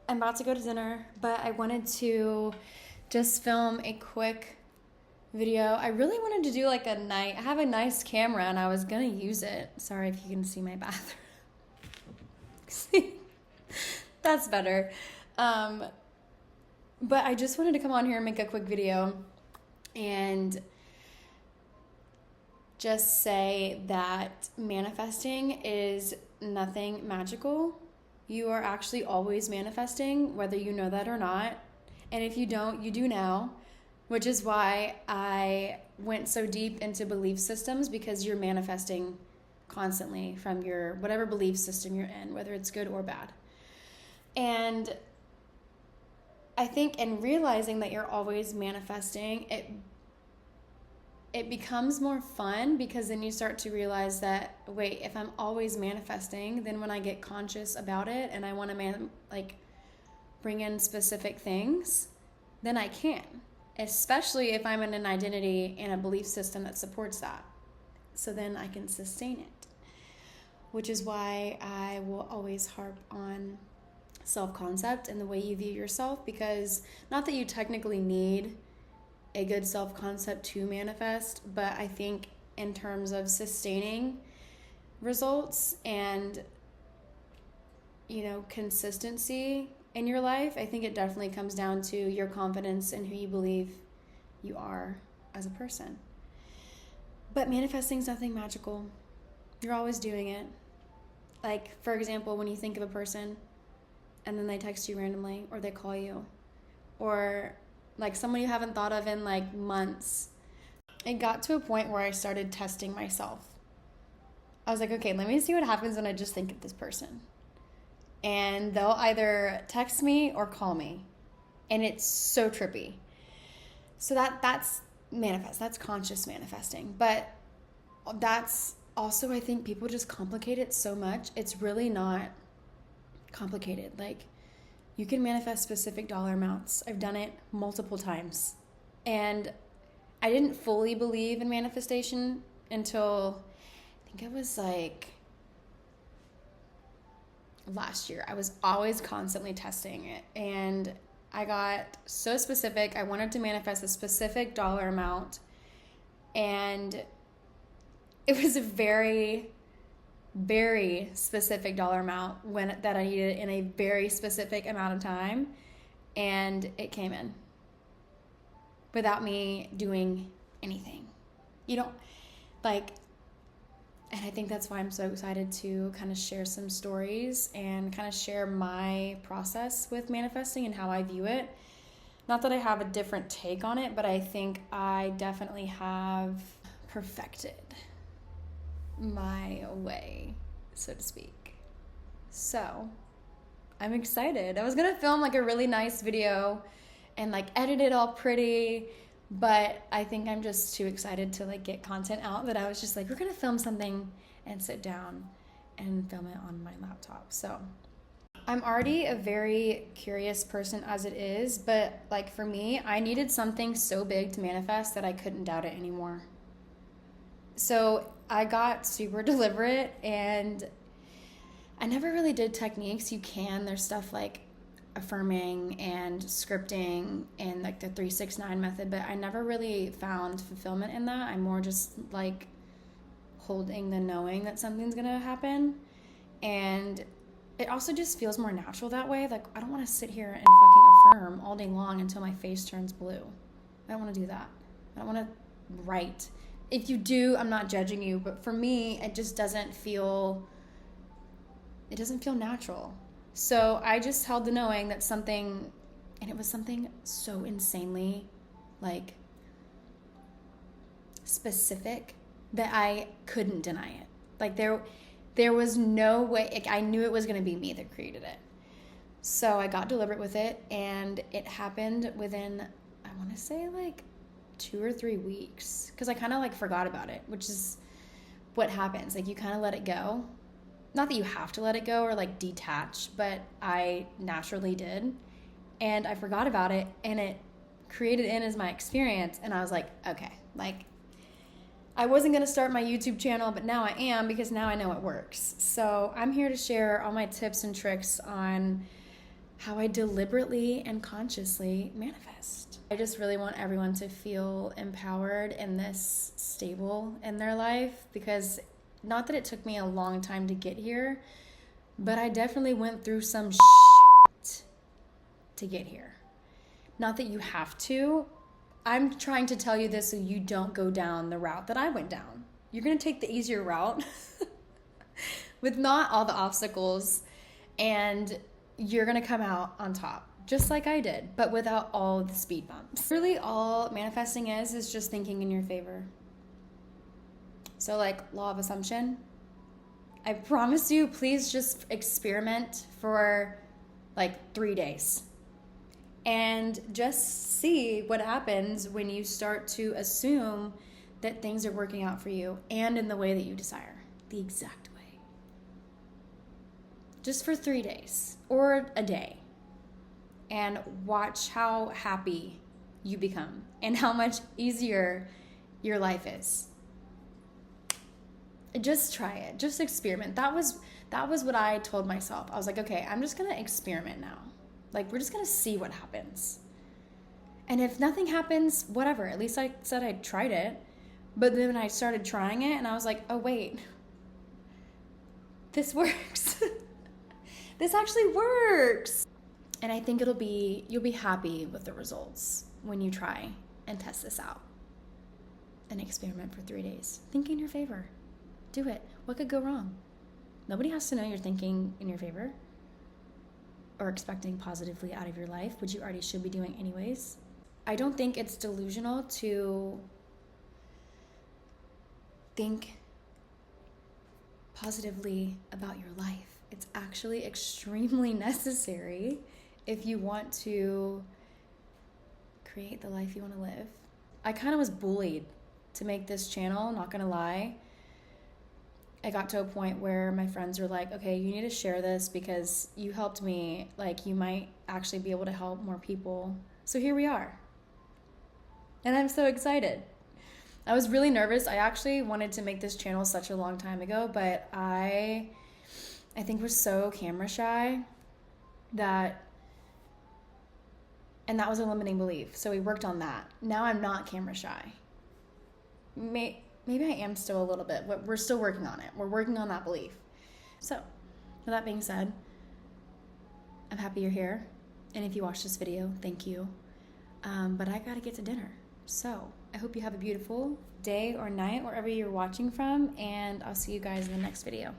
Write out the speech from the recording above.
I'm about to go to dinner, but I wanted to just film a quick video. I really wanted to do like a night. I have a nice camera and I was gonna use it. Sorry if you can see my bathroom. See, that's better. Um, but I just wanted to come on here and make a quick video and just say that manifesting is nothing magical. You are actually always manifesting, whether you know that or not. And if you don't, you do now, which is why I went so deep into belief systems, because you're manifesting constantly from your whatever belief system you're in, whether it's good or bad. And I think in realizing that you're always manifesting, it becomes more fun, because then you start to realize that, wait, if I'm always manifesting, then when I get conscious about it and I want to bring in specific things, then I can, especially if I'm in an identity and a belief system that supports that. So then I can sustain it, which is why I will always harp on self-concept and the way you view yourself, because not that you technically need a good self-concept to manifest, but I think in terms of sustaining results and, consistency in your life, I think it definitely comes down to your confidence in who you believe you are as a person. But manifesting is nothing magical. You're always doing it. Like, for example, when you think of a person and then they text you randomly, or they call you, or like someone you haven't thought of in like months. It got to a point where I started testing myself. I was like, okay, let me see what happens when I just think of this person. And they'll either text me or call me. And it's so trippy. So that's manifest. That's conscious manifesting. But that's also, I think people just complicate it so much. It's really not complicated. Like, you can manifest specific dollar amounts. I've done it multiple times. And I didn't fully believe in manifestation until I think it was like last year. I was always constantly testing it. And I got so specific. I wanted to manifest a specific dollar amount. And it was a very specific dollar amount that I needed in a very specific amount of time, and it came in without me doing anything. You don't and I think that's why I'm so excited to kind of share some stories and kind of share my process with manifesting and how I view it. Not that I have a different take on it, but I think I definitely have perfected my way, so to speak. So I'm excited. I was gonna film like a really nice video and like edit it all pretty, but I think I'm just too excited to like get content out that I was just like, we're gonna film something and sit down and film it on my laptop. So I'm already a very curious person as it is, but like for me, I needed something so big to manifest that I couldn't doubt it anymore. So I got super deliberate, and I never really did techniques. There's stuff like affirming and scripting and like the 3-6-9 method, but I never really found fulfillment in that. I'm more just like holding the knowing that something's gonna happen. And it also just feels more natural that way. Like, I don't want to sit here and fucking affirm all day long until my face turns blue. I don't want to do that. I don't want to write. If you do, I'm not judging you, but for me, it just doesn't feel natural. So I just held the knowing that something, and it was something so insanely like specific that I couldn't deny it. Like there was no way, like, I knew it was going to be me that created it. So I got deliberate with it, and it happened within, I want to say like 2 or 3 weeks, because I kind of like forgot about it, which is what happens. Like, you kind of let it go. Not that you have to let it go or like detach, but I naturally did. And I forgot about it, and it created in as my experience. And I was like, okay, like, I wasn't going to start my YouTube channel, but now I am, because now I know it works. So I'm here to share all my tips and tricks on how I deliberately and consciously manifest. I just really want everyone to feel empowered and this stable in their life, because not that it took me a long time to get here, but I definitely went through some shit to get here. Not that you have to. I'm trying to tell you this so you don't go down the route that I went down. You're going to take the easier route with not all the obstacles, and you're going to come out on top, just like I did, but without all the speed bumps. Really, all manifesting is just thinking in your favor. So like law of assumption, I promise you, please just experiment for like 3 days and just see what happens when you start to assume that things are working out for you and in the way that you desire, the exact way. Just for 3 days or a day, and watch how happy you become and how much easier your life is. Just try it. Just experiment. That was what I told myself. I was like, okay, I'm just going to experiment now. Like, we're just going to see what happens. And if nothing happens, whatever. At least I said I tried it. But then I started trying it, and I was like, oh, wait. This works. This actually works. And I think you'll be happy with the results when you try and test this out. And experiment for 3 days. Think in your favor. Do it. What could go wrong? Nobody has to know you're thinking in your favor or expecting positively out of your life, which you already should be doing anyways. I don't think it's delusional to think positively about your life. It's actually extremely necessary if you want to create the life you want to live. I kind of was bullied to make this channel, not gonna lie. I got to a point where my friends were like, okay, you need to share this because you helped me. Like, you might actually be able to help more people. So here we are. And I'm so excited. I was really nervous. I actually wanted to make this channel such a long time ago, but I think we're so camera shy that was a limiting belief. So we worked on that. Now I'm not camera shy. Maybe I am still a little bit, but we're still working on it. We're working on that belief. So, with that being said, I'm happy you're here. And if you watched this video, thank you. But I gotta get to dinner. So, I hope you have a beautiful day or night wherever you're watching from, and I'll see you guys in the next video.